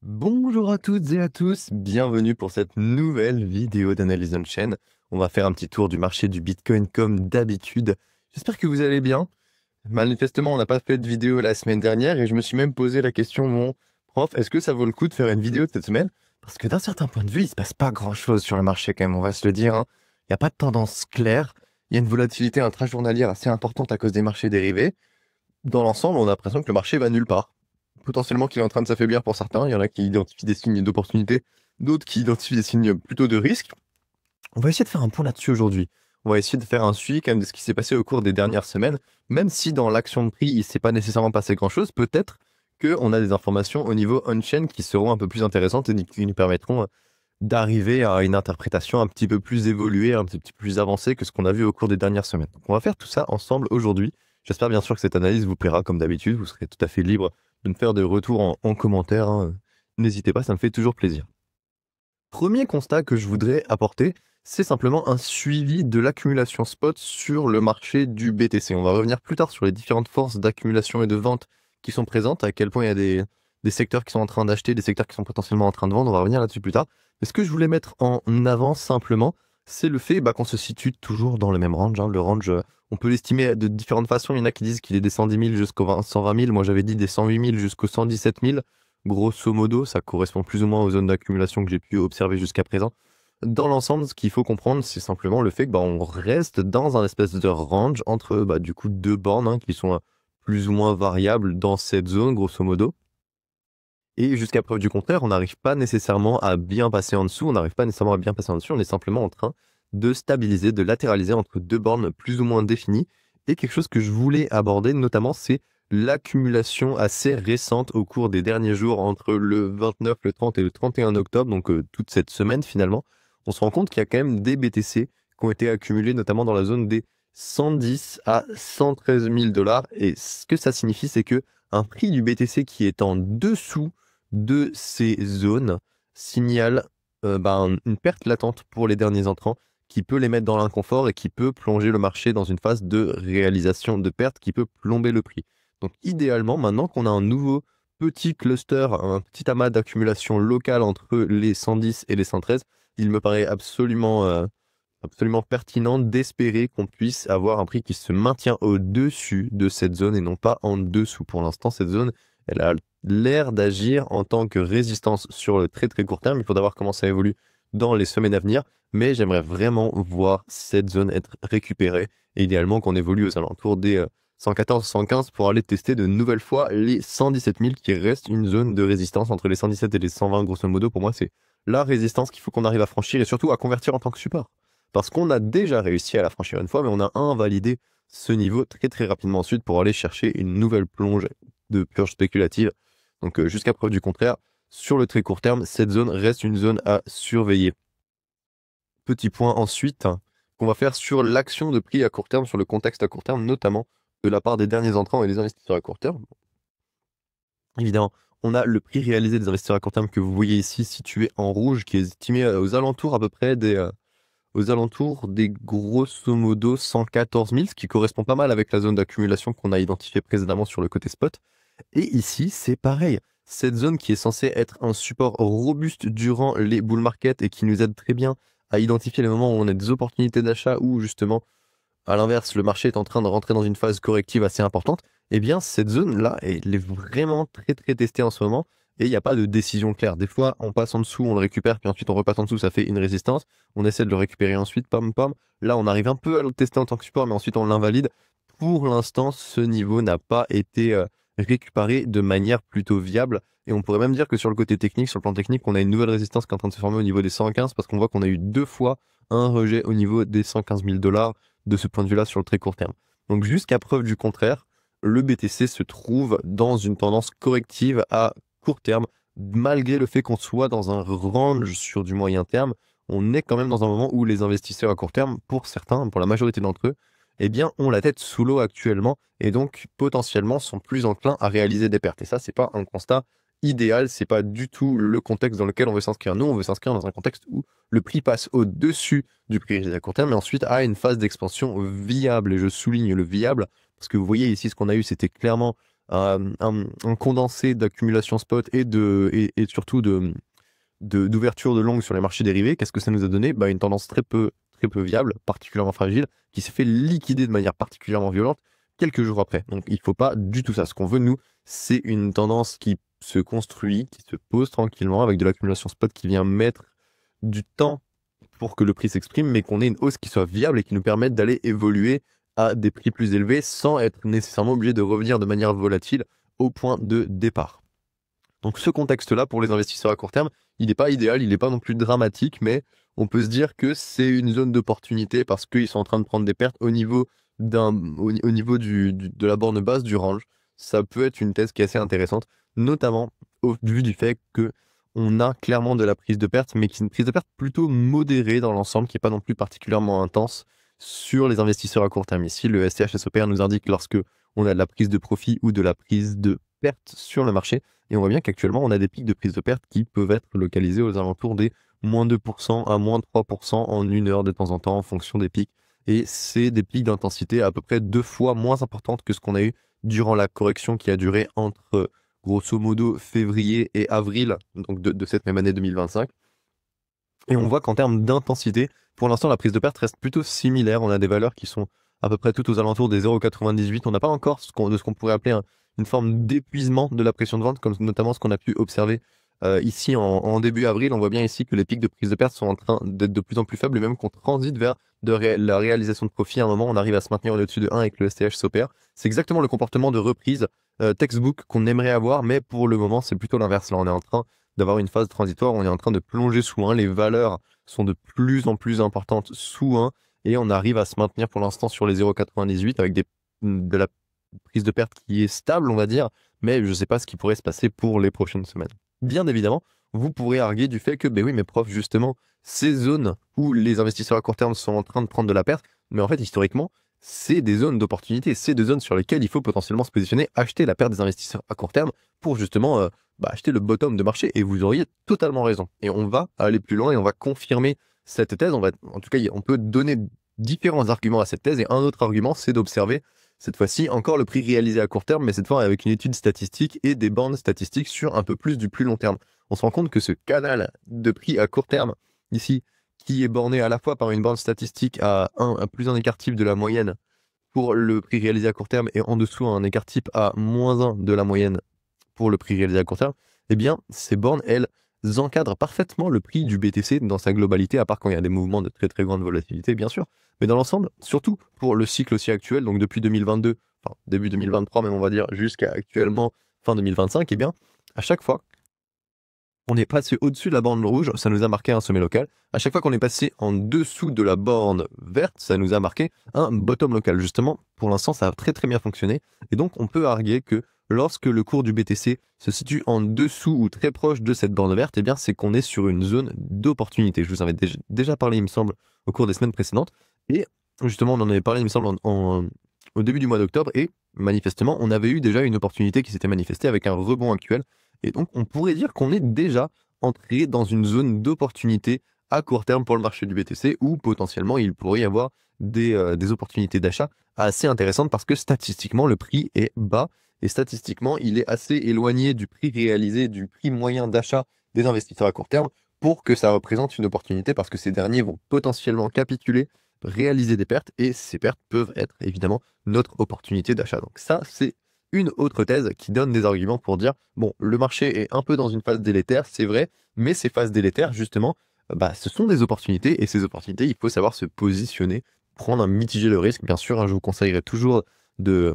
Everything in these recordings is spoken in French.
Bonjour à toutes et à tous, bienvenue pour cette nouvelle vidéo d'analyse on-chain. On va faire un petit tour du marché du Bitcoin comme d'habitude. J'espère que vous allez bien. Manifestement, on n'a pas fait de vidéo la semaine dernière et je me suis même posé la question, mon prof, est-ce que ça vaut le coup de faire une vidéo cette semaine? Parce que d'un certain point de vue, il se passe pas grand-chose sur le marché quand même, on va se le dire, hein. Il n'y a pas de tendance claire, il y a une volatilité intrajournalière assez importante à cause des marchés dérivés. Dans l'ensemble, on a l'impression que le marché va nulle part. Potentiellement qu'il est en train de s'affaiblir pour certains. Il y en a qui identifient des signes d'opportunité, d'autres qui identifient des signes plutôt de risque. On va essayer de faire un point là-dessus aujourd'hui. On va essayer de faire un suivi quand même de ce qui s'est passé au cours des dernières semaines. Même si dans l'action de prix, il ne s'est pas nécessairement passé grand-chose, peut-être qu'on a des informations au niveau on-chain qui seront un peu plus intéressantes et qui nous permettront d'arriver à une interprétation un petit peu plus évoluée, un petit peu plus avancée que ce qu'on a vu au cours des dernières semaines. Donc on va faire tout ça ensemble aujourd'hui. J'espère bien sûr que cette analyse vous plaira comme d'habitude. Vous serez tout à fait libre de me faire des retours en commentaire, hein. N'hésitez pas, ça me fait toujours plaisir. Premier constat que je voudrais apporter, c'est simplement un suivi de l'accumulation spot sur le marché du BTC. On va revenir plus tard sur les différentes forces d'accumulation et de vente qui sont présentes, à quel point il y a des secteurs qui sont en train d'acheter, des secteurs qui sont potentiellement en train de vendre. On va revenir là-dessus plus tard. Mais ce que je voulais mettre en avant simplement, c'est le fait qu'on se situe toujours dans le même range, hein. Le range, on peut l'estimer de différentes façons. Il y en a qui disent qu'il est des 110 000 jusqu'aux 120 000. Moi, j'avais dit des 108 000 jusqu'aux 117 000. Grosso modo, ça correspond plus ou moins aux zones d'accumulation que j'ai pu observer jusqu'à présent. Dans l'ensemble, ce qu'il faut comprendre, c'est simplement le fait que on reste dans un espèce de range entre du coup deux bornes, hein, qui sont plus ou moins variables dans cette zone, grosso modo. Et jusqu'à preuve du contraire, on n'arrive pas nécessairement à bien passer en dessous, on est simplement en train de stabiliser, de latéraliser entre deux bornes plus ou moins définies. Et quelque chose que je voulais aborder notamment, c'est l'accumulation assez récente au cours des derniers jours entre le 29, le 30 et le 31 octobre, donc toute cette semaine finalement. On se rend compte qu'il y a quand même des BTC qui ont été accumulés notamment dans la zone des 110 à 113 000 dollars. Et ce que ça signifie, c'est que un prix du BTC qui est en dessous de ces zones signale une perte latente pour les derniers entrants qui peut les mettre dans l'inconfort et qui peut plonger le marché dans une phase de réalisation de perte qui peut plomber le prix. Donc idéalement, maintenant qu'on a un nouveau petit cluster, un petit amas d'accumulation locale entre les 110 et les 113, il me paraît absolument pertinent d'espérer qu'on puisse avoir un prix qui se maintient au-dessus de cette zone et non pas en dessous. Pour l'instant, cette zone, elle a l'air d'agir en tant que résistance sur le très très court terme. Il faudra voir comment ça évolue dans les semaines à venir, mais j'aimerais vraiment voir cette zone être récupérée et idéalement qu'on évolue aux alentours des 114, 115 pour aller tester de nouvelles fois les 117 000 qui restent une zone de résistance entre les 117 et les 120 grosso modo. Pour moi, c'est la résistance qu'il faut qu'on arrive à franchir et surtout à convertir en tant que support. Parce qu'on a déjà réussi à la franchir une fois, mais on a invalidé ce niveau très très rapidement ensuite pour aller chercher une nouvelle plonge de purge spéculative. Donc jusqu'à preuve du contraire, sur le très court terme, cette zone reste une zone à surveiller. Petit point ensuite qu'on va faire sur l'action de prix à court terme, sur le contexte à court terme, notamment de la part des derniers entrants et des investisseurs à court terme. Évidemment, on a le prix réalisé des investisseurs à court terme que vous voyez ici situé en rouge, qui est estimé aux alentours à peu près des grosso modo 114 000, ce qui correspond pas mal avec la zone d'accumulation qu'on a identifiée précédemment sur le côté spot. Et ici, c'est pareil. Cette zone qui est censée être un support robuste durant les bull market et qui nous aide très bien à identifier les moments où on a des opportunités d'achat ou justement, à l'inverse, le marché est en train de rentrer dans une phase corrective assez importante, eh bien, cette zone-là, elle est vraiment très très testée en ce moment et il n'y a pas de décision claire. Des fois, on passe en dessous, on le récupère, puis ensuite on repasse en dessous, ça fait une résistance. On essaie de le récupérer ensuite, pam pam. Là, on arrive un peu à le tester en tant que support, mais ensuite on l'invalide. Pour l'instant, ce niveau n'a pas été récupéré de manière plutôt viable. Et on pourrait même dire que sur le côté technique, sur le plan technique, on a une nouvelle résistance qui est en train de se former au niveau des 115 parce qu'on voit qu'on a eu deux fois un rejet au niveau des 115 000 dollars de ce point de vue-là sur le très court terme. Donc jusqu'à preuve du contraire, le BTC se trouve dans une tendance corrective à court terme, malgré le fait qu'on soit dans un range sur du moyen terme. On est quand même dans un moment où les investisseurs à court terme, pour certains, pour la majorité d'entre eux, eh bien, ont la tête sous l'eau actuellement et donc potentiellement sont plus enclins à réaliser des pertes. Et ça, c'est pas un constat idéal, c'est pas du tout le contexte dans lequel on veut s'inscrire. Nous, on veut s'inscrire dans un contexte où le prix passe au-dessus du prix réalisé à court terme, mais ensuite a une phase d'expansion viable. Et je souligne le viable, parce que vous voyez ici, ce qu'on a eu, c'était clairement un condensé d'accumulation spot et surtout d'ouverture de longue sur les marchés dérivés, qu'est-ce que ça nous a donné? Une tendance très peu viable, particulièrement fragile, qui s'est fait liquider de manière particulièrement violente quelques jours après. Donc il ne faut pas du tout ça. Ce qu'on veut, nous, c'est une tendance qui se construit, qui se pose tranquillement avec de l'accumulation spot qui vient mettre du temps pour que le prix s'exprime, mais qu'on ait une hausse qui soit viable et qui nous permette d'aller évoluer à des prix plus élevés sans être nécessairement obligé de revenir de manière volatile au point de départ. Donc ce contexte-là, pour les investisseurs à court terme, il n'est pas idéal, il n'est pas non plus dramatique, mais on peut se dire que c'est une zone d'opportunité parce qu'ils sont en train de prendre des pertes au niveau, de la borne basse du range. Ça peut être une thèse qui est assez intéressante, notamment au vu du fait que on a clairement de la prise de perte, mais qui est une prise de perte plutôt modérée dans l'ensemble, qui n'est pas non plus particulièrement intense sur les investisseurs à court terme. Ici, le STH-SOPR nous indique lorsque on a de la prise de profit ou de la prise de perte sur le marché. Et on voit bien qu'actuellement, on a des pics de prise de perte qui peuvent être localisés aux alentours des moins 2% à moins 3% en une heure de temps en temps en fonction des pics. Et c'est des pics d'intensité à peu près 2 fois moins importantes que ce qu'on a eu durant la correction qui a duré entre grosso modo février et avril donc de cette même année 2025. Et on voit qu'en termes d'intensité, pour l'instant, la prise de perte reste plutôt similaire. On a des valeurs qui sont à peu près toutes aux alentours des 0,98. On n'a pas encore ce qu'on pourrait appeler une forme d'épuisement de la pression de vente, comme notamment ce qu'on a pu observer ici en début avril. On voit bien ici que les pics de prise de perte sont en train d'être de plus en plus faibles et même qu'on transite vers la réalisation de profit. À un moment, on arrive à se maintenir au-dessus de 1 avec le STH s'opère. C'est exactement le comportement de reprise textbook qu'on aimerait avoir, mais pour le moment, c'est plutôt l'inverse. Là, on est en train d'avoir une phase transitoire, on est en train de plonger sous 1, les valeurs sont de plus en plus importantes sous 1, et on arrive à se maintenir pour l'instant sur les 0,98 avec de la prise de perte qui est stable, on va dire, mais je ne sais pas ce qui pourrait se passer pour les prochaines semaines. Bien évidemment, vous pourrez arguer du fait que, oui, mais prof, justement, ces zones où les investisseurs à court terme sont en train de prendre de la perte, mais en fait, historiquement, c'est des zones d'opportunité, c'est des zones sur lesquelles il faut potentiellement se positionner, acheter la perte des investisseurs à court terme pour justement acheter le bottom de marché, et vous auriez totalement raison. Et on va aller plus loin et on va confirmer cette thèse. En tout cas, on peut donner différents arguments à cette thèse, et un autre argument, c'est d'observer cette fois-ci encore le prix réalisé à court terme, mais cette fois avec une étude statistique et des bandes statistiques sur un peu plus du plus long terme. On se rend compte que ce canal de prix à court terme, ici, qui est borné à la fois par une bande statistique à plus un écart type de la moyenne pour le prix réalisé à court terme, et en dessous un écart type à moins 1 de la moyenne pour le prix réalisé à court terme, eh bien, ces bornes, elles, encadrent parfaitement le prix du BTC dans sa globalité, à part quand il y a des mouvements de très très grande volatilité, bien sûr. Mais dans l'ensemble, surtout pour le cycle aussi actuel, donc depuis 2022, enfin début 2023 même on va dire, jusqu'à actuellement fin 2025, eh bien, à chaque fois, on est passé au-dessus de la borne rouge, ça nous a marqué un sommet local. À chaque fois qu'on est passé en dessous de la borne verte, ça nous a marqué un bottom local. Justement, pour l'instant, ça a très très bien fonctionné. Et donc, on peut arguer que lorsque le cours du BTC se situe en dessous ou très proche de cette borne verte, eh bien, c'est qu'on est sur une zone d'opportunité. Je vous en avais déjà parlé, il me semble, au cours des semaines précédentes. Et justement, on en avait parlé, il me semble, au début du mois d'octobre. Et manifestement, on avait eu déjà une opportunité qui s'était manifestée avec un rebond actuel. Et donc, on pourrait dire qu'on est déjà entré dans une zone d'opportunité à court terme pour le marché du BTC, où potentiellement il pourrait y avoir des opportunités d'achat assez intéressantes parce que statistiquement, le prix est bas et statistiquement, il est assez éloigné du prix réalisé, du prix moyen d'achat des investisseurs à court terme pour que ça représente une opportunité parce que ces derniers vont potentiellement capituler, réaliser des pertes et ces pertes peuvent être évidemment notre opportunité d'achat. Donc ça, c'est une autre thèse qui donne des arguments pour dire, bon, le marché est un peu dans une phase délétère, c'est vrai, mais ces phases délétères, justement, ce sont des opportunités, et ces opportunités, il faut savoir se positionner, prendre mitiger le risque. Bien sûr, je vous conseillerais toujours de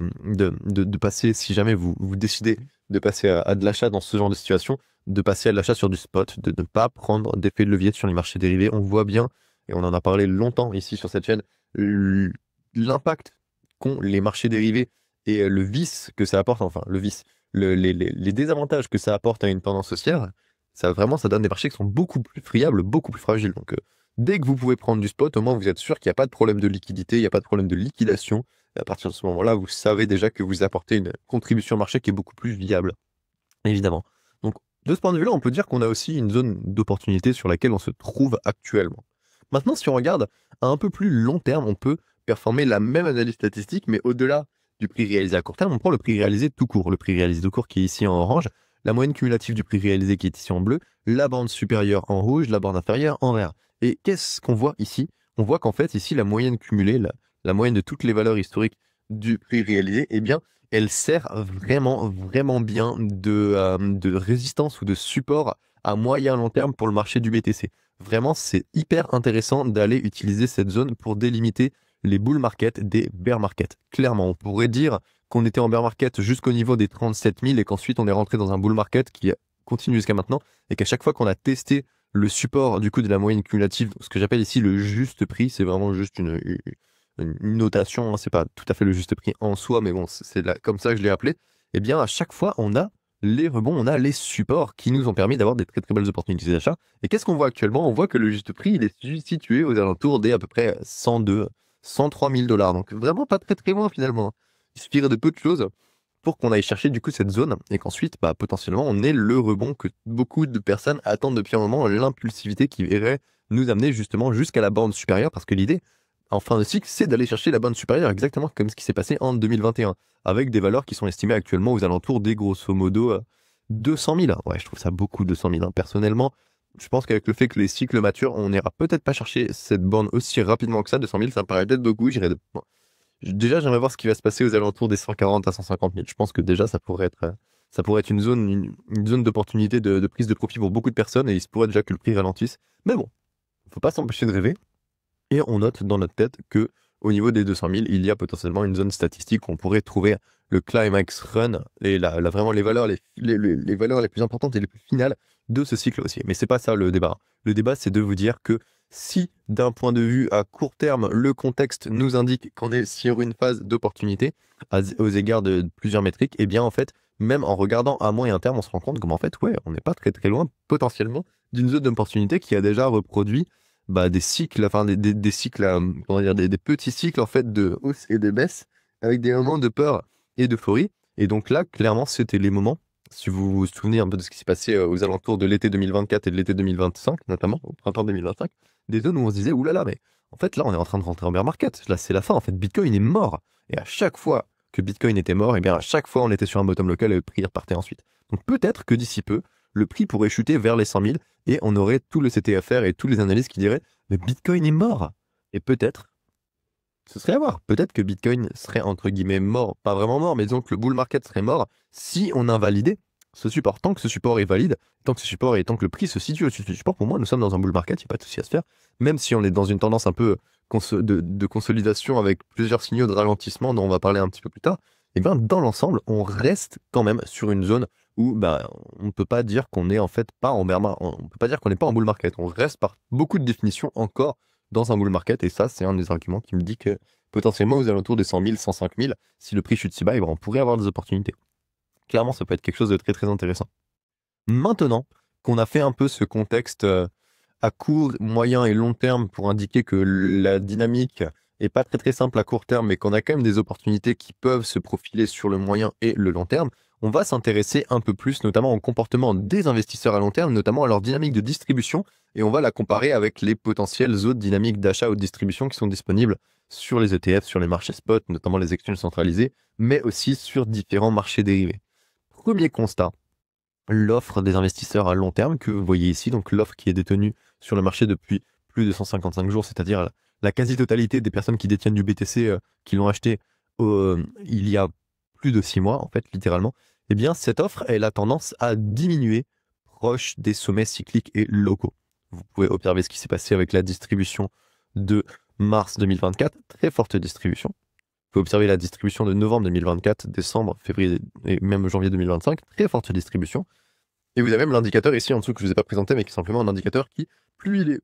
passer, si jamais vous décidez de passer à de l'achat dans ce genre de situation, de passer à de l'achat sur du spot, de ne pas prendre d'effet de levier sur les marchés dérivés. On voit bien, et on en a parlé longtemps ici sur cette chaîne, l'impact qu'ont les marchés dérivés et le vice que ça apporte, enfin le vice, les désavantages que ça apporte à une tendance haussière, ça donne des marchés qui sont beaucoup plus friables, beaucoup plus fragiles. Donc dès que vous pouvez prendre du spot, au moins vous êtes sûr qu'il n'y a pas de problème de liquidité, il n'y a pas de problème de liquidation. Et à partir de ce moment-là, vous savez déjà que vous apportez une contribution au marché qui est beaucoup plus viable, évidemment. Donc de ce point de vue-là, on peut dire qu'on a aussi une zone d'opportunité sur laquelle on se trouve actuellement. Maintenant, si on regarde à un peu plus long terme, on peut performer la même analyse statistique, mais au-delà du prix réalisé à court terme, on prend le prix réalisé tout court. Le prix réalisé tout court qui est ici en orange, la moyenne cumulative du prix réalisé qui est ici en bleu, la bande supérieure en rouge, la bande inférieure en vert. Et qu'est-ce qu'on voit ici? On voit qu'en fait, ici, la moyenne cumulée, la moyenne de toutes les valeurs historiques du prix réalisé, eh bien, elle sert vraiment, vraiment bien de résistance ou de support à moyen long terme pour le marché du BTC. Vraiment, c'est hyper intéressant d'aller utiliser cette zone pour délimiter les bull market des bear market. Clairement, on pourrait dire qu'on était en bear market jusqu'au niveau des 37 000 et qu'ensuite on est rentré dans un bull market qui continue jusqu'à maintenant et qu'à chaque fois qu'on a testé le support du coup de la moyenne cumulative, ce que j'appelle ici le juste prix, c'est vraiment juste une notation, hein, c'est pas tout à fait le juste prix en soi, mais bon, c'est comme ça que je l'ai appelé. Eh bien, à chaque fois, on a les rebonds, on a les supports qui nous ont permis d'avoir des très très belles opportunités d'achat. Et qu'est-ce qu'on voit actuellement? On voit que le juste prix, il est situé aux alentours des à peu près 102, 103 000 $. Donc vraiment pas très très loin finalement. Il suffirait de peu de choses pour qu'on aille chercher du coup cette zone et qu'ensuite, bah, potentiellement, on ait le rebond que beaucoup de personnes attendent depuis un moment, l'impulsivité qui irait nous amener justement jusqu'à la bande supérieure, parce que l'idée, en fin de cycle, c'est d'aller chercher la bande supérieure, exactement comme ce qui s'est passé en 2021, avec des valeurs qui sont estimées actuellement aux alentours des grosso modo 200 000. Ouais, je trouve ça beaucoup, 200 000. Personnellement, je pense qu'avec le fait que les cycles maturent, on n'ira peut-être pas chercher cette bande aussi rapidement que ça. 200 000, ça me paraît peut-être beaucoup. Bon. Déjà, j'aimerais voir ce qui va se passer aux alentours des 140 à 150 000. Je pense que déjà, ça pourrait être une zone d'opportunité de prise de profit pour beaucoup de personnes et il se pourrait déjà que le prix ralentisse. Mais bon, faut pas s'empêcher de rêver. Et on note dans notre tête que au niveau des 200 000, il y a potentiellement une zone statistique où on pourrait trouver le climax run et vraiment les valeurs les valeurs les plus importantes et les plus finales de ce cycle aussi. Mais c'est pas ça le débat. Le débat, c'est de vous dire que si d'un point de vue à court terme, le contexte nous indique qu'on est sur une phase d'opportunité aux égards de plusieurs métriques, eh bien en fait, même en regardant à moyen terme, on se rend compte qu'en fait, ouais, on n'est pas très très loin potentiellement d'une zone d'opportunité qui a déjà reproduit des cycles, enfin des cycles, comment dire, des petits cycles en fait de hausse et de baisse avec des moments de peur et d'euphorie. Et donc là, clairement, c'était les moments, si vous vous souvenez un peu de ce qui s'est passé aux alentours de l'été 2024 et de l'été 2025, notamment au printemps 2025, des zones où on se disait, oulala, mais en fait là, on est en train de rentrer en bear market. Là, c'est la fin. En fait, Bitcoin est mort. Et à chaque fois que Bitcoin était mort, et bien à chaque fois, on était sur un bottom local et le prix repartait ensuite. Donc peut-être que d'ici peu, le prix pourrait chuter vers les 100 000 et on aurait tout le CTFR et tous les analystes qui diraient mais Bitcoin est mort. Et peut-être, ce serait à voir, peut-être que Bitcoin serait entre guillemets mort, pas vraiment mort, mais disons que le bull market serait mort si on invalidait ce support. Tant que ce support est valide, tant que ce support et tant que le prix se situe au-dessus de ce support, pour moi, nous sommes dans un bull market, il n'y a pas de souci à se faire, même si on est dans une tendance un peu de consolidation avec plusieurs signaux de ralentissement dont on va parler un petit peu plus tard. Et bien dans l'ensemble, on reste quand même sur une zone où on ne peut pas dire qu'on est en fait pas en bear market, on peut pas dire qu'on n'est pas en bull market. On reste par beaucoup de définitions encore dans un bull market et ça c'est un des arguments qui me dit que potentiellement aux alentours des 100 000, 105 000, si le prix chute si bas, on pourrait avoir des opportunités. Clairement, ça peut être quelque chose de très très intéressant. Maintenant qu'on a fait un peu ce contexte à court, moyen et long terme pour indiquer que la dynamique est pas très très simple à court terme, mais qu'on a quand même des opportunités qui peuvent se profiler sur le moyen et le long terme, on va s'intéresser un peu plus notamment au comportement des investisseurs à long terme, notamment à leur dynamique de distribution, et on va la comparer avec les potentielles autres dynamiques d'achat ou de distribution qui sont disponibles sur les ETF, sur les marchés spot, notamment les exchanges centralisés, mais aussi sur différents marchés dérivés. Premier constat, l'offre des investisseurs à long terme que vous voyez ici, donc l'offre qui est détenue sur le marché depuis plus de 155 jours, c'est-à-dire la quasi-totalité des personnes qui détiennent du BTC, qui l'ont acheté il y a plus de 6 mois, en fait, littéralement, eh bien, cette offre, elle a tendance à diminuer proche des sommets cycliques et locaux. Vous pouvez observer ce qui s'est passé avec la distribution de mars 2024, très forte distribution. Vous pouvez observer la distribution de novembre 2024, décembre, février et même janvier 2025, très forte distribution. Et vous avez même l'indicateur ici en dessous que je ne vous ai pas présenté, mais qui est simplement un indicateur qui, plus il est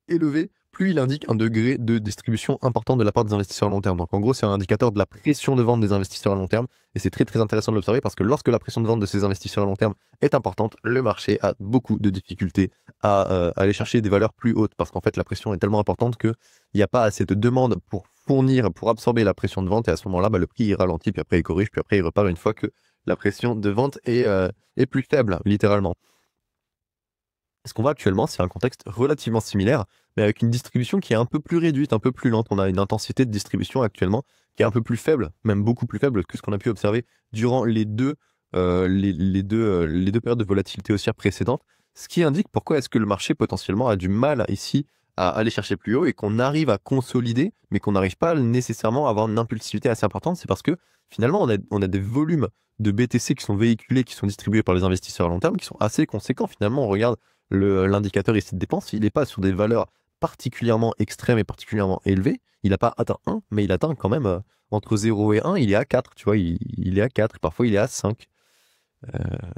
élevé, plus il indique un degré de distribution important de la part des investisseurs à long terme. Donc en gros, c'est un indicateur de la pression de vente des investisseurs à long terme. Et c'est très très intéressant de l'observer parce que lorsque la pression de vente de ces investisseurs à long terme est importante, le marché a beaucoup de difficultés à aller chercher des valeurs plus hautes parce qu'en fait la pression est tellement importante qu'il n'y a pas assez de demande pour fournir, pour absorber la pression de vente. Et à ce moment-là, le prix il ralentit, puis après il corrige, puis après il repart une fois que la pression de vente est plus faible, littéralement. Ce qu'on voit actuellement, c'est un contexte relativement similaire, mais avec une distribution qui est un peu plus réduite, un peu plus lente. On a une intensité de distribution actuellement qui est un peu plus faible, même beaucoup plus faible que ce qu'on a pu observer durant les deux périodes de volatilité haussière précédentes, ce qui indique pourquoi est-ce que le marché potentiellement a du mal ici à aller chercher plus haut et qu'on arrive à consolider, mais qu'on n'arrive pas nécessairement à avoir une impulsivité assez importante. C'est parce que finalement, on a des volumes de BTC qui sont véhiculés, qui sont distribués par les investisseurs à long terme, qui sont assez conséquents. Finalement, on regarde l'indicateur ici de dépense, il n'est pas sur des valeurs particulièrement extrêmes et particulièrement élevées. Il n'a pas atteint 1, mais il atteint quand même entre 0 et 1, il est à 4, tu vois, il est à 4, parfois il est à 5.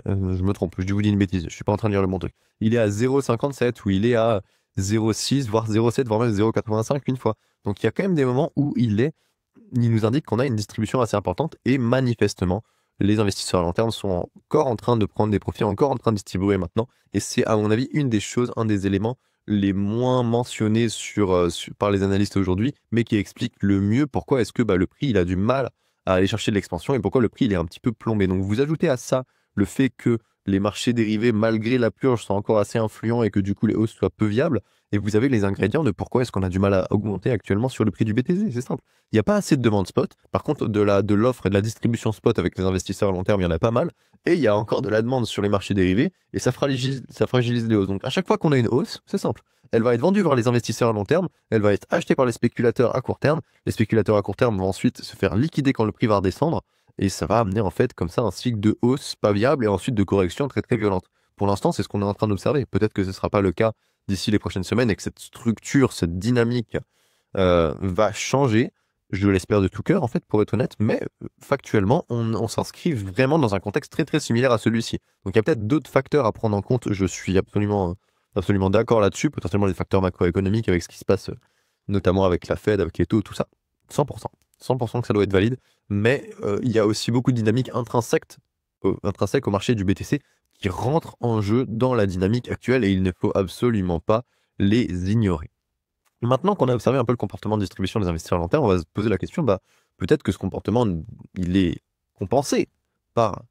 Je me trompe, je vous dis une bêtise, je suis pas en train de lire le bon truc. Il est à 0,57 ou il est à 0,6, voire 0,7, voire même 0,85 une fois. Donc il y a quand même des moments où il nous indique qu'on a une distribution assez importante et manifestement, les investisseurs à long terme sont encore en train de prendre des profits, encore en train de distribuer maintenant. Et c'est à mon avis une des choses, un des éléments les moins mentionnés par les analystes aujourd'hui, mais qui explique le mieux pourquoi est-ce que le prix il a du mal à aller chercher de l'expansion et pourquoi le prix il est un petit peu plombé. Donc vous ajoutez à ça le fait que les marchés dérivés, malgré la purge, sont encore assez influents et que du coup les hausses soient peu viables, et vous avez les ingrédients de pourquoi est-ce qu'on a du mal à augmenter actuellement sur le prix du BTC. C'est simple. Il n'y a pas assez de demande spot. Par contre, de l'offre et de la distribution spot avec les investisseurs à long terme, il y en a pas mal. Et il y a encore de la demande sur les marchés dérivés et ça fragilise les hausses. Donc à chaque fois qu'on a une hausse, c'est simple. Elle va être vendue par les investisseurs à long terme, elle va être achetée par les spéculateurs à court terme. Les spéculateurs à court terme vont ensuite se faire liquider quand le prix va redescendre. Et ça va amener en fait comme ça un cycle de hausse pas viable et ensuite de correction très très violente. Pour l'instant, c'est ce qu'on est en train d'observer. Peut-être que ce ne sera pas le cas d'ici les prochaines semaines et que cette structure, cette dynamique va changer. Je l'espère de tout cœur, en fait, pour être honnête, mais factuellement, on s'inscrit vraiment dans un contexte très très similaire à celui-ci. Donc il y a peut-être d'autres facteurs à prendre en compte, je suis absolument d'accord là-dessus, potentiellement des facteurs macroéconomiques avec ce qui se passe, notamment avec la Fed, avec les taux, tout ça. 100%. 100% que ça doit être valide, mais il y a aussi beaucoup de dynamiques intrinsèques au marché du BTC qui rentrent en jeu dans la dynamique actuelle et il ne faut absolument pas les ignorer. Maintenant qu'on a observé un peu le comportement de distribution des investisseurs à long terme, on va se poser la question, peut-être que ce comportement, il est compensé par,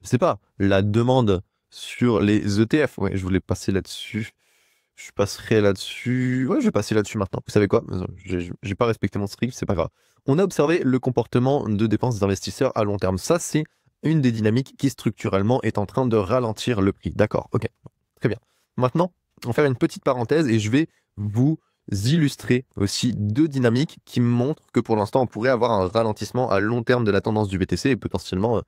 je sais pas, la demande sur les ETF. Ouais, je voulais passer là-dessus. Je passerai là-dessus. Ouais, je vais passer là-dessus maintenant. Vous savez quoi? J'ai pas respecté mon script, c'est pas grave. On a observé le comportement de dépenses des investisseurs à long terme. Ça, c'est une des dynamiques qui structurellement est en train de ralentir le prix. D'accord, ok. Très bien. Maintenant, on va faire une petite parenthèse et je vais vous illustrer aussi deux dynamiques qui montrent que pour l'instant, on pourrait avoir un ralentissement à long terme de la tendance du BTC et potentiellement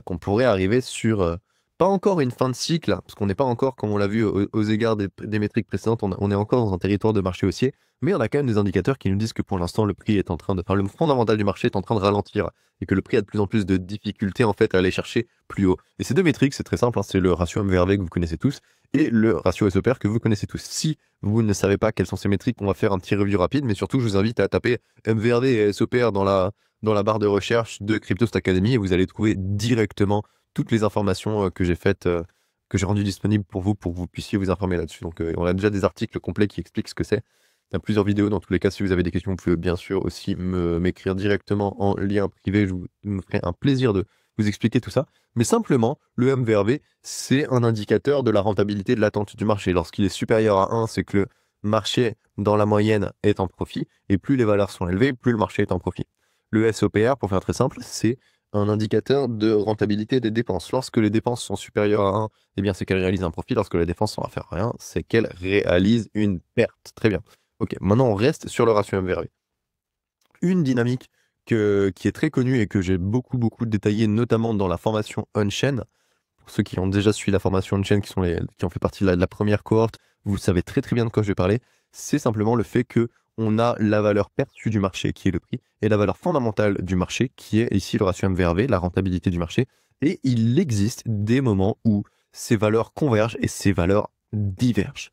qu'on pourrait arriver sur pas encore une fin de cycle, parce qu'on n'est pas encore, comme on l'a vu aux égards des métriques précédentes, on est encore dans un territoire de marché haussier, mais on a quand même des indicateurs qui nous disent que pour l'instant, le prix est en train de, enfin, le fondamental du marché est en train de ralentir et que le prix a de plus en plus de difficultés en fait à aller chercher plus haut. Et ces deux métriques, c'est très simple, c'est le ratio MVRV que vous connaissez tous et le ratio SOPR que vous connaissez tous. Si vous ne savez pas quelles sont ces métriques, on va faire un petit review rapide, mais surtout, je vous invite à taper MVRV et SOPR dans la barre de recherche de Cryptost Academy et vous allez trouver directement toutes les informations que j'ai faites, que j'ai rendues disponibles pour que vous puissiez vous informer là-dessus. Donc, on a déjà des articles complets qui expliquent ce que c'est. Il y a plusieurs vidéos. Dans tous les cas, si vous avez des questions, vous pouvez bien sûr aussi m'écrire directement en lien privé. Me ferai un plaisir de vous expliquer tout ça. Mais simplement, le MVRV, c'est un indicateur de la rentabilité de l'attente du marché. Lorsqu'il est supérieur à 1, c'est que le marché, dans la moyenne, est en profit. Et plus les valeurs sont élevées, plus le marché est en profit. Le SOPR, pour faire très simple, c'est un indicateur de rentabilité des dépenses. Lorsque les dépenses sont supérieures à 1, eh bien, c'est qu'elles réalisent un profit. Lorsque les dépenses sont inférieures à 1, c'est qu'elles réalisent une perte. Très bien. Ok, maintenant on reste sur le ratio MVRV. Une dynamique qui est très connue et que j'ai beaucoup détaillée, notamment dans la formation on-chain. Pour ceux qui ont déjà suivi la formation on-chain, qui ont fait partie de la première cohorte, vous savez très bien de quoi je vais parler. C'est simplement le fait que on a la valeur perçue du marché, qui est le prix, et la valeur fondamentale du marché, qui est ici le ratio MVRV, la rentabilité du marché. Et il existe des moments où ces valeurs convergent et ces valeurs divergent.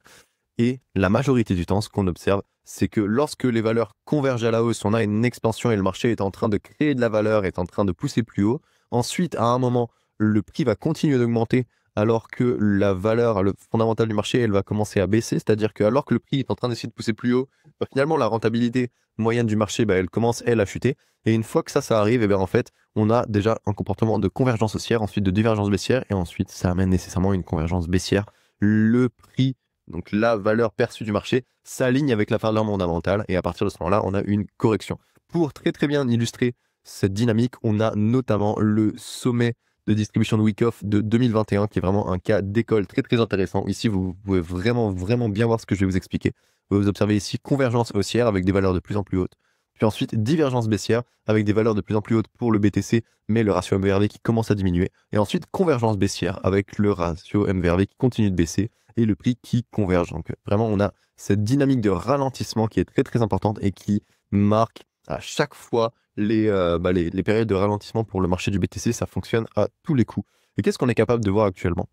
Et la majorité du temps, ce qu'on observe, c'est que lorsque les valeurs convergent à la hausse, on a une expansion et le marché est en train de créer de la valeur, est en train de pousser plus haut. Ensuite, à un moment, le prix va continuer d'augmenter alors que la valeur, le fondamental du marché, elle va commencer à baisser. C'est-à-dire que alors que le prix est en train d'essayer de pousser plus haut, finalement, la rentabilité moyenne du marché, elle commence, elle, à chuter. Et une fois que ça arrive, en fait, on a déjà un comportement de convergence haussière, ensuite de divergence baissière, et ensuite, ça amène nécessairement une convergence baissière. Le prix donc la valeur perçue du marché, s'aligne avec la valeur fondamentale, et à partir de ce moment-là, on a une correction. Pour très très bien illustrer cette dynamique, on a notamment le sommet de distribution de Wyckoff de 2021, qui est vraiment un cas d'école très très intéressant. Ici, vous pouvez vraiment bien voir ce que je vais vous expliquer. Vous observez ici convergence haussière avec des valeurs de plus en plus hautes. Puis ensuite, divergence baissière avec des valeurs de plus en plus hautes pour le BTC, mais le ratio MVRV qui commence à diminuer. Et ensuite, convergence baissière avec le ratio MVRV qui continue de baisser et le prix qui converge. Donc vraiment, on a cette dynamique de ralentissement qui est très très importante et qui marque à chaque fois les périodes de ralentissement pour le marché du BTC. Ça fonctionne à tous les coups. Et qu'est-ce qu'on est capable de voir actuellement?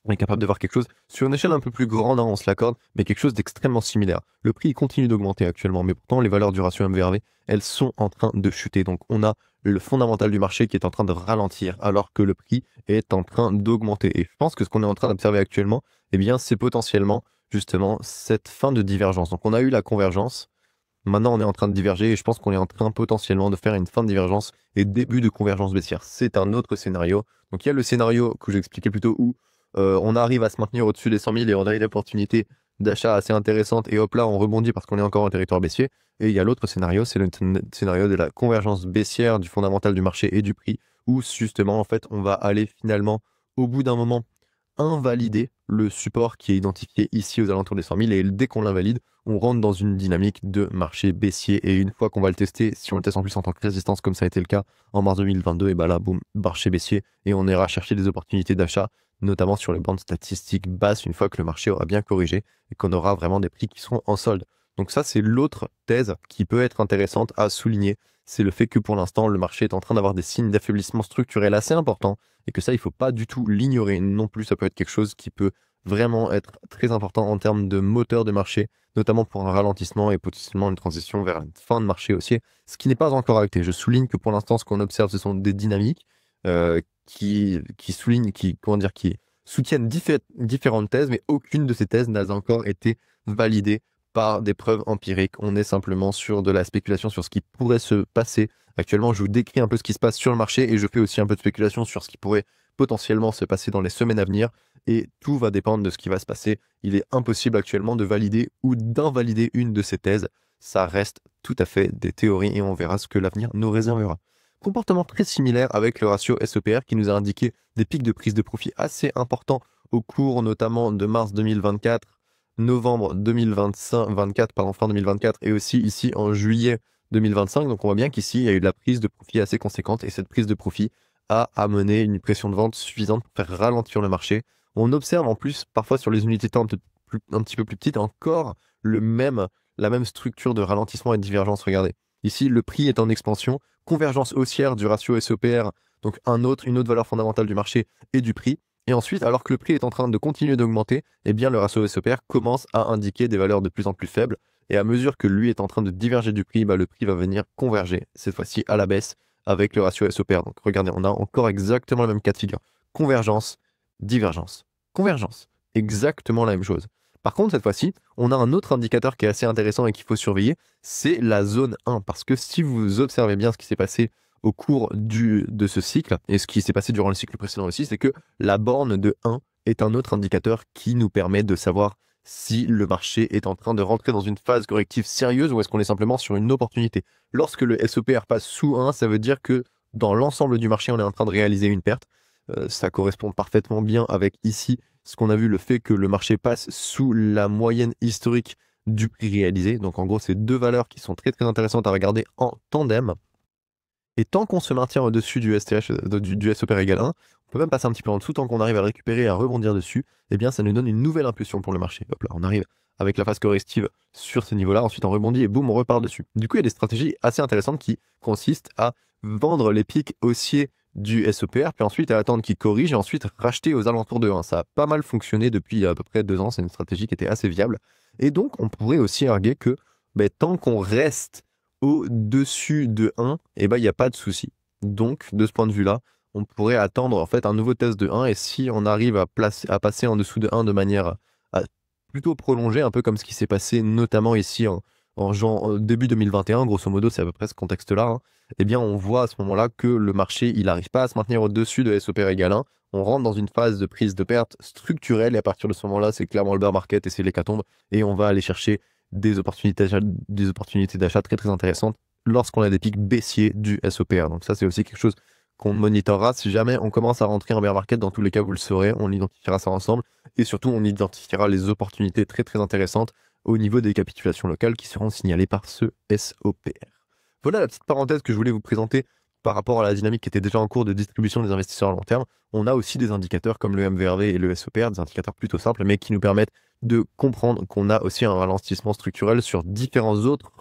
On est capable de voir quelque chose sur une échelle un peu plus grande, hein, on se l'accorde, mais quelque chose d'extrêmement similaire. Le prix il continue d'augmenter actuellement, mais pourtant les valeurs du ratio MVRV, elles sont en train de chuter. Donc on a le fondamental du marché qui est en train de ralentir, alors que le prix est en train d'augmenter. Et je pense que ce qu'on est en train d'observer actuellement, eh bien, c'est potentiellement justement cette fin de divergence. Donc on a eu la convergence, maintenant on est en train de diverger, et je pense qu'on est en train potentiellement de faire une fin de divergence et début de convergence baissière. C'est un autre scénario. Donc il y a le scénario que j'expliquais plus tôt où on arrive à se maintenir au-dessus des 100 000 et on a une opportunité d'achat assez intéressante et hop là on rebondit parce qu'on est encore en territoire baissier. Et il y a l'autre scénario, c'est le scénario de la convergence baissière du fondamental du marché et du prix, où justement en fait on va aller finalement au bout d'un moment invalider le support qui est identifié ici aux alentours des 100 000, et dès qu'on l'invalide, on rentre dans une dynamique de marché baissier. Et une fois qu'on va le tester, si on le teste en plus en tant que résistance comme ça a été le cas en mars 2022, et bah là boum, marché baissier, et on ira chercher des opportunités d'achat, notamment sur les bandes statistiques basses, une fois que le marché aura bien corrigé et qu'on aura vraiment des prix qui seront en solde. Donc ça, c'est l'autre thèse qui peut être intéressante à souligner, c'est le fait que pour l'instant, le marché est en train d'avoir des signes d'affaiblissement structurel assez importants, et que ça, il ne faut pas du tout l'ignorer non plus. Ça peut être quelque chose qui peut vraiment être très important en termes de moteur de marché, notamment pour un ralentissement et potentiellement une transition vers une fin de marché haussier, ce qui n'est pas encore acté. Je souligne que pour l'instant, ce qu'on observe, ce sont des dynamiques qui soutiennent différentes thèses, mais aucune de ces thèses n'a encore été validée par des preuves empiriques. On est simplement sur de la spéculation sur ce qui pourrait se passer. Actuellement, je vous décris un peu ce qui se passe sur le marché et je fais aussi un peu de spéculation sur ce qui pourrait potentiellement se passer dans les semaines à venir, et tout va dépendre de ce qui va se passer. Il est impossible actuellement de valider ou d'invalider une de ces thèses. Ça reste tout à fait des théories et on verra ce que l'avenir nous réservera. Comportement très similaire avec le ratio SEPR qui nous a indiqué des pics de prise de profit assez importants au cours notamment de mars 2024, novembre 2024, fin 2024, et aussi ici en juillet 2025. Donc on voit bien qu'ici il y a eu de la prise de profit assez conséquente, et cette prise de profit a amené une pression de vente suffisante pour faire ralentir le marché. On observe en plus parfois sur les unités de temps un petit peu plus petites encore la même structure de ralentissement et de divergence. Regardez, ici le prix est en expansion, convergence haussière du ratio SEPR, donc une autre valeur fondamentale du marché et du prix. Et ensuite, alors que le prix est en train de continuer d'augmenter, eh bien le ratio SEPR commence à indiquer des valeurs de plus en plus faibles. Et à mesure que lui est en train de diverger du prix, le prix va venir converger, cette fois-ci à la baisse, avec le ratio SEPR. Donc regardez, on a encore exactement le même cas de figure. Convergence, divergence, convergence. Exactement la même chose. Par contre, cette fois-ci, on a un autre indicateur qui est assez intéressant et qu'il faut surveiller, c'est la zone 1. Parce que si vous observez bien ce qui s'est passé au cours de ce cycle, et ce qui s'est passé durant le cycle précédent aussi, c'est que la borne de 1 est un autre indicateur qui nous permet de savoir si le marché est en train de rentrer dans une phase corrective sérieuse ou est-ce qu'on est simplement sur une opportunité. Lorsque le SEPR passe sous 1, ça veut dire que dans l'ensemble du marché, on est en train de réaliser une perte. Ça correspond parfaitement bien avec ici ce qu'on a vu, le fait que le marché passe sous la moyenne historique du prix réalisé. Donc en gros, c'est deux valeurs qui sont très très intéressantes à regarder en tandem. Et tant qu'on se maintient au-dessus du STH, du SEPR égale 1, on peut même passer un petit peu en dessous, tant qu'on arrive à le récupérer et à rebondir dessus, eh bien ça nous donne une nouvelle impulsion pour le marché. Hop là, on arrive avec la phase corrective sur ce niveau-là, ensuite on rebondit et boum, on repart dessus. Du coup, il y a des stratégies assez intéressantes qui consistent à vendre les pics haussiers du SEPR, puis ensuite à attendre qu'il corrige et ensuite racheter aux alentours de 1. Ça a pas mal fonctionné depuis à peu près 2 ans, c'est une stratégie qui était assez viable. Et donc, on pourrait aussi arguer que tant qu'on reste au-dessus de 1, il n'y a pas de souci. Donc, de ce point de vue-là, on pourrait attendre en fait un nouveau test de 1, et si on arrive à passer en dessous de 1 de manière plutôt prolongée, un peu comme ce qui s'est passé notamment ici en début 2021, grosso modo, c'est à peu près ce contexte-là, eh bien on voit à ce moment-là que le marché, il n'arrive pas à se maintenir au-dessus de SEPR égale 1, on rentre dans une phase de prise de perte structurelle et à partir de ce moment-là, c'est clairement le bear market et c'est l'hécatombe et on va aller chercher des opportunités d'achat très très intéressantes lorsqu'on a des pics baissiers du SOPR. Donc ça, c'est aussi quelque chose qu'on monitorera. Si jamais on commence à rentrer en bear market, dans tous les cas, vous le saurez, on identifiera ça ensemble et surtout, on identifiera les opportunités très très intéressantes au niveau des capitulations locales qui seront signalées par ce SOPR. Voilà la petite parenthèse que je voulais vous présenter par rapport à la dynamique qui était déjà en cours de distribution des investisseurs à long terme. On a aussi des indicateurs comme le MVRV et le SOPR, des indicateurs plutôt simples, mais qui nous permettent de comprendre qu'on a aussi un ralentissement structurel sur différentes autres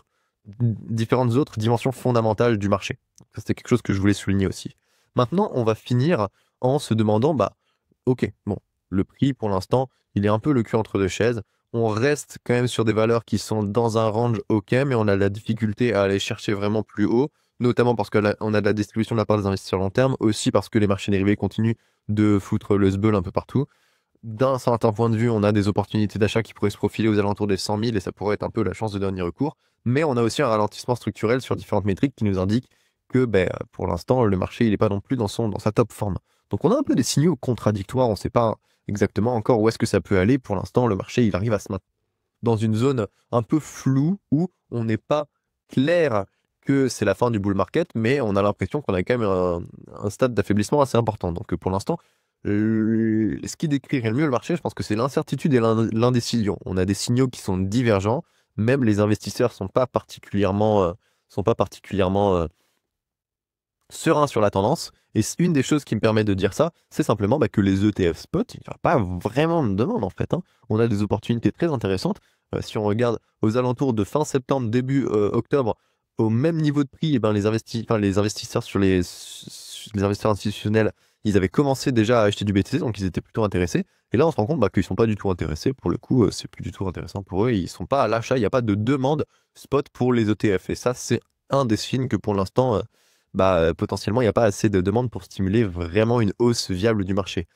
dimensions fondamentales du marché. Ça, c'était quelque chose que je voulais souligner aussi. Maintenant, on va finir en se demandant, ok, bon, le prix, pour l'instant, il est un peu le cul entre deux chaises. On reste quand même sur des valeurs qui sont dans un range ok, mais on a de la difficulté à aller chercher vraiment plus haut, notamment parce qu'on a de la distribution de la part des investisseurs long terme, aussi parce que les marchés dérivés continuent de foutre le sbeul un peu partout. D'un certain point de vue, on a des opportunités d'achat qui pourraient se profiler aux alentours des 100 000 et ça pourrait être un peu la chance de dernier recours. Mais on a aussi un ralentissement structurel sur différentes métriques qui nous indiquent que pour l'instant, le marché n'est pas non plus dans sa top forme. Donc on a un peu des signaux contradictoires, on ne sait pas exactement encore où est-ce que ça peut aller. Pour l'instant, le marché, il arrive à se mettre dans une zone un peu floue où on n'est pas clair que c'est la fin du bull market, mais on a l'impression qu'on a quand même un stade d'affaiblissement assez important. Donc pour l'instant, ce qui décrirait le mieux le marché, je pense que c'est l'incertitude et l'indécision. On a des signaux qui sont divergents, même les investisseurs sont pas particulièrement serein sur la tendance. Et une des choses qui me permet de dire ça, c'est simplement que les ETF spot, il n'y a pas vraiment de demande en fait. On a des opportunités très intéressantes. Si on regarde aux alentours de fin septembre, début octobre, au même niveau de prix, les investisseurs les investisseurs institutionnels, ils avaient commencé déjà à acheter du BTC, donc ils étaient plutôt intéressés. Et là, on se rend compte qu'ils ne sont pas du tout intéressés. Pour le coup, c'est plus du tout intéressant pour eux. Ils ne sont pas à l'achat, il n'y a pas de demande spot pour les ETF. Et ça, c'est un des signes que pour l'instant, potentiellement, il n'y a pas assez de demandes pour stimuler vraiment une hausse viable du marché.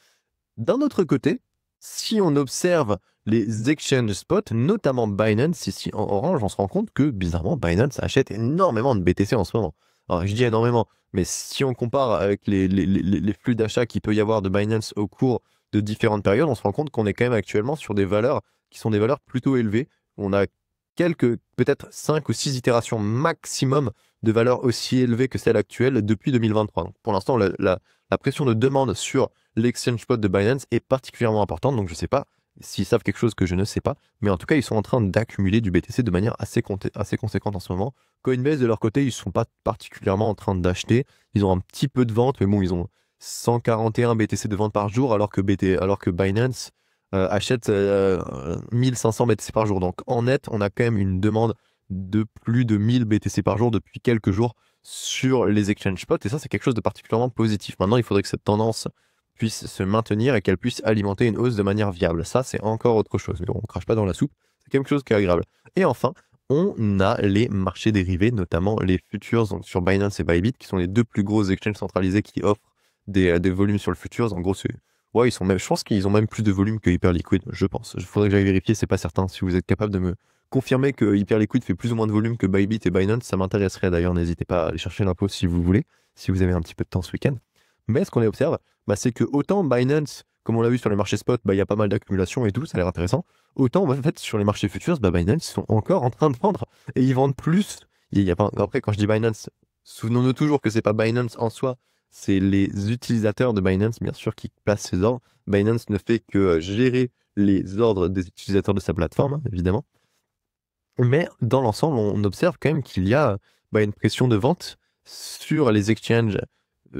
D'un autre côté, si on observe les exchange spots, notamment Binance, ici en orange, on se rend compte que, bizarrement, Binance achète énormément de BTC en ce moment. Alors, je dis énormément, mais si on compare avec les flux d'achat qu'il peut y avoir de Binance au cours de différentes périodes, on se rend compte qu'on est quand même actuellement sur des valeurs qui sont des valeurs plutôt élevées. On a peut-être 5 ou 6 itérations maximum de valeurs aussi élevées que celles actuelles depuis 2023. Donc, pour l'instant, la pression de demande sur l'exchange spot de Binance est particulièrement importante. Donc, je ne sais pas s'ils savent quelque chose que je ne sais pas. Mais en tout cas, ils sont en train d'accumuler du BTC de manière assez conséquente en ce moment. Coinbase, de leur côté, ils ne sont pas particulièrement en train d'acheter. Ils ont un petit peu de vente, mais bon, ils ont 141 BTC de vente par jour, alors que Binance achète 1500 BTC par jour. Donc en net, on a quand même une demande de plus de 1000 BTC par jour depuis quelques jours sur les exchange spots. Et ça, c'est quelque chose de particulièrement positif. Maintenant, il faudrait que cette tendance puisse se maintenir et qu'elle puisse alimenter une hausse de manière viable. Ça, c'est encore autre chose. Mais bon, on ne crache pas dans la soupe. C'est quelque chose qui est agréable. Et enfin, on a les marchés dérivés, notamment les futures donc sur Binance et Bybit, qui sont les deux plus grosses exchanges centralisées qui offrent des volumes sur le futures. En gros, ouais, je pense qu'ils ont même plus de volume que Hyperliquid, je pense. Il faudrait que j'aille vérifier, c'est pas certain. Si vous êtes capable de me confirmer que Hyperliquid fait plus ou moins de volume que Bybit et Binance, ça m'intéresserait d'ailleurs. N'hésitez pas à aller chercher l'info si vous voulez, si vous avez un petit peu de temps ce week-end. Mais ce qu'on observe, c'est que autant Binance, comme on l'a vu sur les marchés spot, il y a pas mal d'accumulation et tout, ça a l'air intéressant. Autant, en fait, sur les marchés futures, Binance sont encore en train de vendre et ils vendent plus. Après, quand je dis Binance, souvenons-nous toujours que c'est pas Binance en soi, c'est les utilisateurs de Binance, bien sûr, qui placent ces ordres. Binance ne fait que gérer les ordres des utilisateurs de sa plateforme, évidemment. Mais dans l'ensemble, on observe quand même qu'il y a une pression de vente sur les exchanges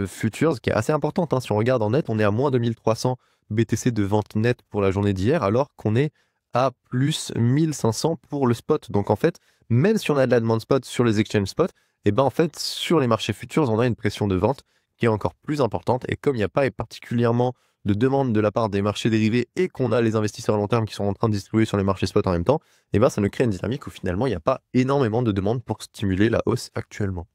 futures qui est assez importante. Si on regarde en net, on est à moins 2300 BTC de vente nette pour la journée d'hier, alors qu'on est à plus 1500 pour le spot. Donc en fait, même si on a de la demande spot sur les exchange spots, en fait, sur les marchés futures, on a une pression de vente qui est encore plus importante. Et comme il n'y a pas particulièrement de demande de la part des marchés dérivés et qu'on a les investisseurs à long terme qui sont en train de distribuer sur les marchés spot en même temps, ça nous crée une dynamique où finalement, il n'y a pas énormément de demandes pour stimuler la hausse actuellement.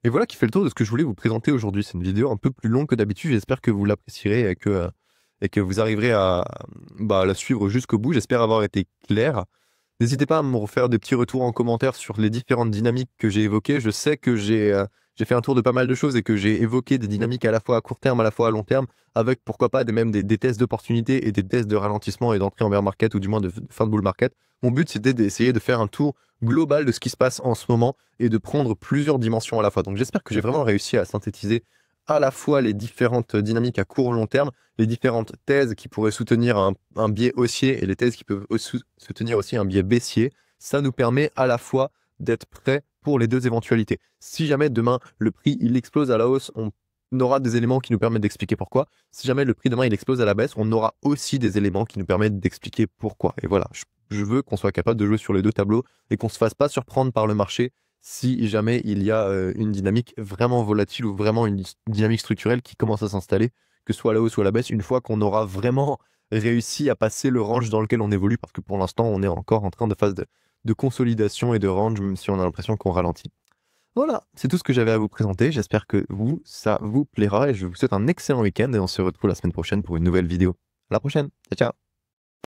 Et voilà qui fait le tour de ce que je voulais vous présenter aujourd'hui. C'est une vidéo un peu plus longue que d'habitude. J'espère que vous l'apprécierez et que vous arriverez à la suivre jusqu'au bout. J'espère avoir été clair. N'hésitez pas à me refaire des petits retours en commentaire sur les différentes dynamiques que j'ai évoquées. Je sais que j'ai j'ai fait un tour de pas mal de choses et que j'ai évoqué des dynamiques à la fois à court terme, à la fois à long terme, avec pourquoi pas même des tests d'opportunité et des tests de ralentissement et d'entrée en bear market ou du moins de fin de bull market. Mon but, c'était d'essayer de faire un tour global de ce qui se passe en ce moment et de prendre plusieurs dimensions à la fois. Donc j'espère que j'ai vraiment réussi à synthétiser à la fois les différentes dynamiques à court et long terme, les différentes thèses qui pourraient soutenir un biais haussier et les thèses qui peuvent soutenir aussi un biais baissier. Ça nous permet à la fois d'être prêt pour les deux éventualités. Si jamais demain le prix il explose à la hausse, on aura des éléments qui nous permettent d'expliquer pourquoi. Si jamais le prix demain il explose à la baisse, on aura aussi des éléments qui nous permettent d'expliquer pourquoi. Et voilà, je veux qu'on soit capable de jouer sur les deux tableaux et qu'on ne se fasse pas surprendre par le marché si jamais il y a une dynamique vraiment volatile ou vraiment une dynamique structurelle qui commence à s'installer, que ce soit à la hausse ou à la baisse, une fois qu'on aura vraiment réussi à passer le range dans lequel on évolue, parce que pour l'instant, on est encore en train de phase de consolidation et de range, même si on a l'impression qu'on ralentit. Voilà, c'est tout ce que j'avais à vous présenter. J'espère que ça vous plaira et je vous souhaite un excellent week-end et on se retrouve la semaine prochaine pour une nouvelle vidéo. À la prochaine. Ciao, ciao.